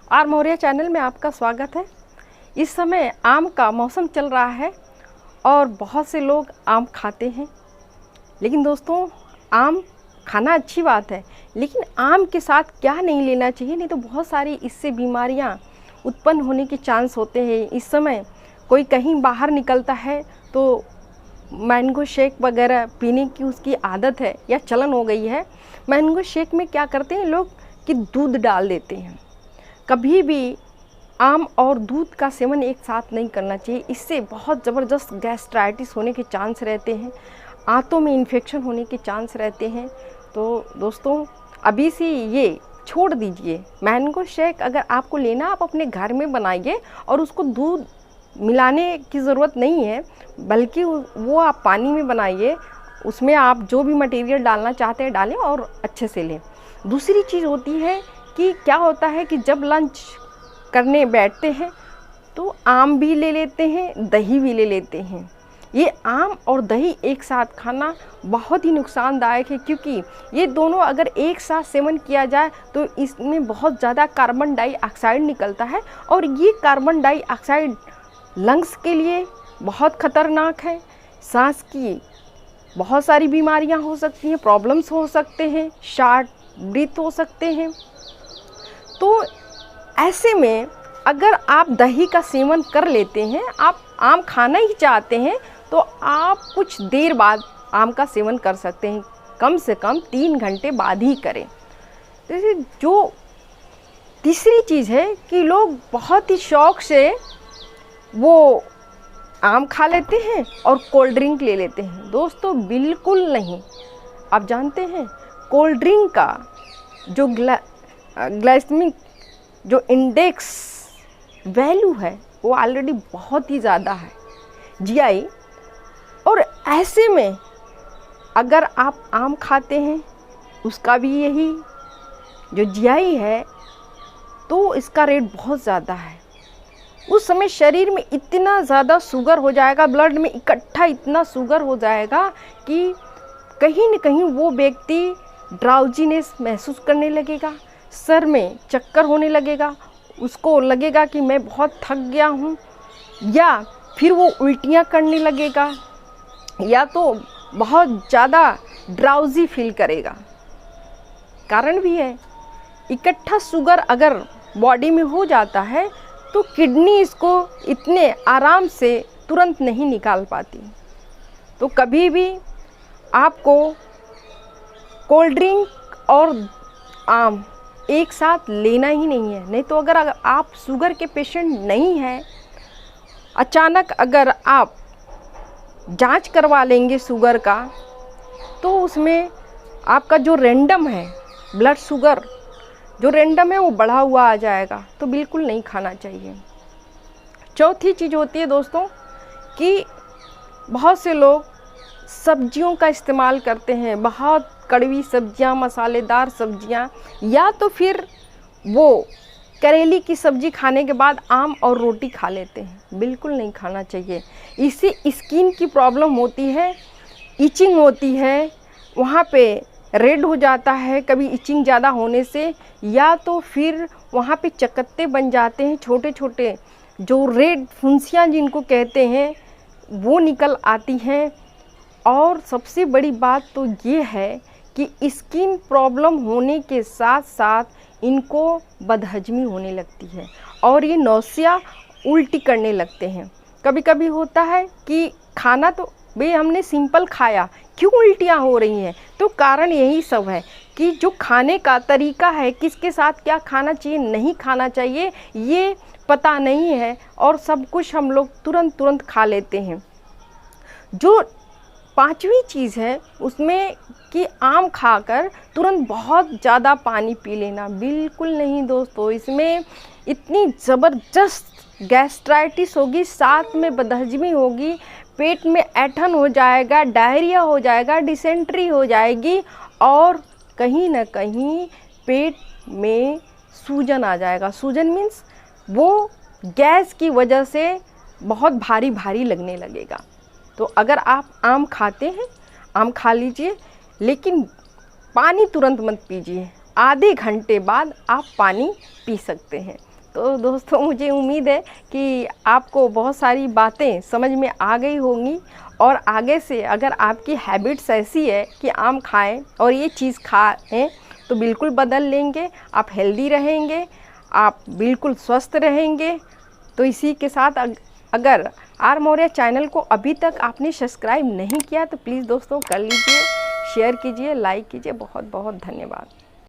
Are Maurya channel में आपका स्वागत है। इस समय आम का मौसम चल रहा है और बहुत से लोग आम खाते हैं। लेकिन दोस्तों, आम खाना अच्छी बात है, लेकिन आम के साथ क्या नहीं लेना चाहिए, नहीं तो बहुत सारी इससे बीमारियां उत्पन्न होने के चांस होते हैं। इस समय कोई कहीं बाहर निकलता है तो मैंगो शेक वगैरह पीने की उसकी आदत है या चलन हो गई है। मैंगो शेक में क्या करते हैं लोग कि दूध डाल देते हैं। कभी भी आम और दूध का सेवन एक साथ नहीं करना चाहिए। इससे बहुत ज़बरदस्त गैस्ट्राइटिस होने के चांस रहते हैं, आंतों में इन्फेक्शन होने के चांस रहते हैं। तो दोस्तों, अभी से ये छोड़ दीजिए। मैंगो शेक अगर आपको लेना, आप अपने घर में बनाइए और उसको दूध मिलाने की ज़रूरत नहीं है, बल्कि वो आप पानी में बनाइए। उसमें आप जो भी मटेरियल डालना चाहते हैं डालें और अच्छे से लें। दूसरी चीज़ होती है कि क्या होता है कि जब लंच करने बैठते हैं तो आम भी ले लेते हैं, दही भी ले लेते हैं। ये आम और दही एक साथ खाना बहुत ही नुकसानदायक है, क्योंकि ये दोनों अगर एक साथ सेवन किया जाए तो इसमें बहुत ज़्यादा कार्बन डाइऑक्साइड निकलता है और ये कार्बन डाइऑक्साइड लंग्स के लिए बहुत ख़तरनाक है। सांस की बहुत सारी बीमारियां हो सकती हैं, प्रॉब्लम्स हो सकते हैं, शॉर्ट ब्रीथ हो सकते हैं। तो ऐसे में अगर आप दही का सेवन कर लेते हैं, आप आम खाना ही चाहते हैं, तो आप कुछ देर बाद आम का सेवन कर सकते हैं। कम से कम 3 घंटे बाद ही करें। जैसे जो तीसरी चीज़ है कि लोग बहुत ही शौक़ से वो आम खा लेते हैं और कोल्ड ड्रिंक ले लेते हैं। दोस्तों, बिल्कुल नहीं। आप जानते हैं कोल्ड ड्रिंक का जो ग्लाइसेमिक जो इंडेक्स वैल्यू है वो ऑलरेडी बहुत ही ज़्यादा है, जीआई। और ऐसे में अगर आप आम खाते हैं, उसका भी यही जो जीआई है, तो इसका रेट बहुत ज़्यादा है। उस समय शरीर में इतना ज़्यादा शुगर हो जाएगा, ब्लड में इकट्ठा इतना शुगर हो जाएगा कि कहीं न कहीं वो व्यक्ति ड्राउजीनेस महसूस करने लगेगा, सर में चक्कर होने लगेगा, उसको लगेगा कि मैं बहुत थक गया हूँ, या फिर वो उल्टियाँ करने लगेगा, या तो बहुत ज़्यादा ड्राउजी फील करेगा। कारण भी है, इकट्ठा शुगर अगर बॉडी में हो जाता है तो किडनी इसको इतने आराम से तुरंत नहीं निकाल पाती। तो कभी भी आपको कोल्ड ड्रिंक और आम एक साथ लेना ही नहीं है। नहीं तो अगर आप शुगर के पेशेंट नहीं हैं, अचानक अगर आप जांच करवा लेंगे शुगर का, तो उसमें आपका जो रैंडम है ब्लड शुगर, जो रैंडम है वो बढ़ा हुआ आ जाएगा। तो बिल्कुल नहीं खाना चाहिए। चौथी चीज़ होती है दोस्तों कि बहुत से लोग सब्जियों का इस्तेमाल करते हैं, बहुत कड़वी सब्जियां, मसालेदार सब्जियां, या तो फिर वो करेली की सब्ज़ी खाने के बाद आम और रोटी खा लेते हैं। बिल्कुल नहीं खाना चाहिए। इससे स्किन की प्रॉब्लम होती है, इचिंग होती है, वहाँ पे रेड हो जाता है कभी इचिंग ज़्यादा होने से, या तो फिर वहाँ पे चकत्ते बन जाते हैं, छोटे छोटे जो रेड फुंसियाँ जिनको कहते हैं, वो निकल आती हैं। और सबसे बड़ी बात तो ये है कि स्किन प्रॉब्लम होने के साथ साथ इनको बदहजमी होने लगती है और ये नौसिया, उल्टी करने लगते हैं। कभी कभी होता है कि खाना तो भाई हमने सिंपल खाया, क्यों उल्टियाँ हो रही हैं? तो कारण यही सब है कि जो खाने का तरीका है, किसके साथ क्या खाना चाहिए, नहीं खाना चाहिए, ये पता नहीं है और सब कुछ हम लोग तुरंत खा लेते हैं। जो पांचवी चीज़ है उसमें कि आम खाकर तुरंत बहुत ज़्यादा पानी पी लेना। बिल्कुल नहीं दोस्तों, इसमें इतनी ज़बरदस्त गैस्ट्राइटिस होगी, साथ में बदहजमी होगी, पेट में ऐंठन हो जाएगा, डायरिया हो जाएगा, डिसेंट्री हो जाएगी और कहीं ना कहीं पेट में सूजन आ जाएगा। सूजन मीन्स वो गैस की वजह से बहुत भारी भारी लगने लगेगा। तो अगर आप आम खाते हैं, आम खा लीजिए, लेकिन पानी तुरंत मत पीजिए। आधे घंटे बाद आप पानी पी सकते हैं। तो दोस्तों मुझे उम्मीद है कि आपको बहुत सारी बातें समझ में आ गई होंगी, और आगे से अगर आपकी हैबिट्स ऐसी है कि आम खाएं और ये चीज़ खाएं तो बिल्कुल बदल लेंगे, आप हेल्दी रहेंगे, आप बिल्कुल स्वस्थ रहेंगे। तो इसी के साथ अगर आर मौर्य चैनल को अभी तक आपने सब्सक्राइब नहीं किया तो प्लीज़ दोस्तों कर लीजिए, शेयर कीजिए, लाइक कीजिए। बहुत बहुत धन्यवाद।